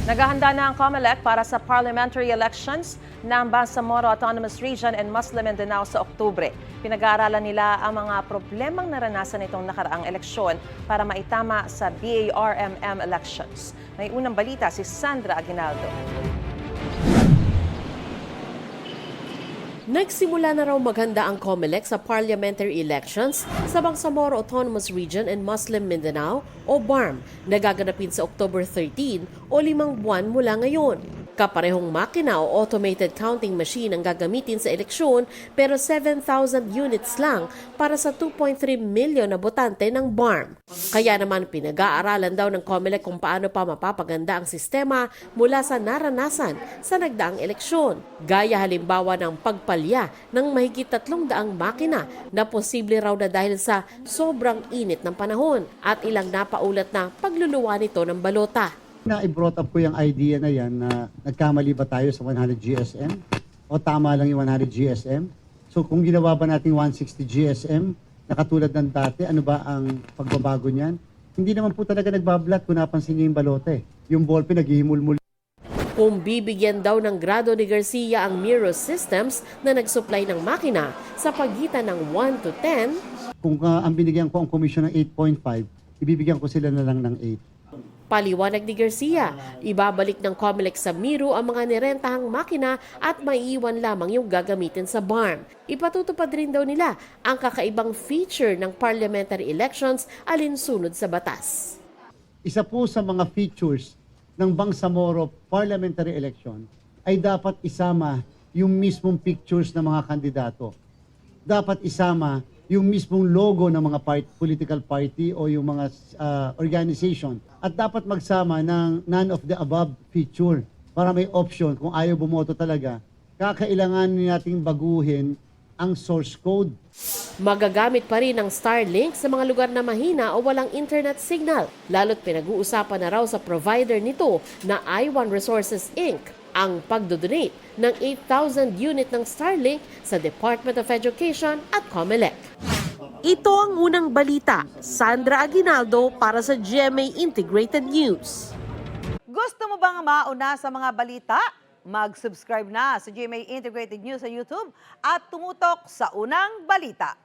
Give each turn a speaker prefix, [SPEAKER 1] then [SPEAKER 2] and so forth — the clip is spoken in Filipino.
[SPEAKER 1] Naghahanda na ang COMELEC para sa parliamentary elections ng Bangsamoro Autonomous Region and Muslim Mindanao sa Oktubre. Pinag-aaralan nila ang mga problemang naranasan nitong nakaraang eleksyon para maitama sa BARMM elections. May unang balita si Sandra Aguinaldo.
[SPEAKER 2] Nagsimula na raw maghanda ang COMELEC sa parliamentary elections sa Bangsamoro Autonomous Region and Muslim Mindanao o BARM na gaganapin sa October 13 o 5 buwan mula ngayon. Kaparehong makina o automated counting machine ang gagamitin sa eleksyon pero 7,000 units lang para sa 2.3 million na botante ng BARM. Kaya naman pinag-aaralan daw ng COMELEC kung paano pa mapapaganda ang sistema mula sa naranasan sa nagdaang eleksyon. Gaya halimbawa ng pagpalya ng mahigit 300 makina na posible raw na dahil sa sobrang init ng panahon at ilang napaulat na pagluluwa nito ng balota.
[SPEAKER 3] I-brought up ko yung idea na yan na nagkamali ba tayo sa 100 GSM o tama lang yung 100 GSM. So kung ginawa ba natin 160 GSM na katulad ng dati, ano ba ang pagbabago niyan? Hindi naman po talaga nagbablat kung napansin niyo yung balote. Yung ballpen naghihimul-mul.
[SPEAKER 2] Kung bibigyan daw ng grado ni Garcia ang Miro Systems na nagsupply ng makina sa pagitan ng 1 to 10,
[SPEAKER 3] Kung ang binigyan ko ang commission ng 8.5, ibibigyan ko sila na lang ng 8.
[SPEAKER 2] paliwanag ni Garcia, ibabalik ng COMELEC sa Miro ang mga nirentahang makina at maiiwan lamang yung gagamitin sa BARM. Ipatutupad rin daw nila ang kakaibang feature ng parliamentary elections alinsunod sa batas.
[SPEAKER 3] Isa po sa mga features ng Bangsamoro parliamentary election ay dapat isama yung mismong pictures ng mga kandidato. Dapat isama yung mismong logo ng mga political party o yung mga organization. At dapat magsama ng none of the above feature para may option kung ayaw bumoto talaga. Kakailanganin nating baguhin ang source code.
[SPEAKER 2] Magagamit pa rin ang Starlink sa mga lugar na mahina o walang internet signal. Lalo't pinag-uusapan na raw sa provider nito na I1 Resources Inc. ang pagdodonate ng 8,000 unit ng Starlink sa Department of Education at COMELEC. Ito ang unang balita. Sandra Aguinaldo para sa GMA Integrated News.
[SPEAKER 4] Gusto mo bang mauna sa mga balita? Mag-subscribe na sa GMA Integrated News sa YouTube at tumutok sa unang balita.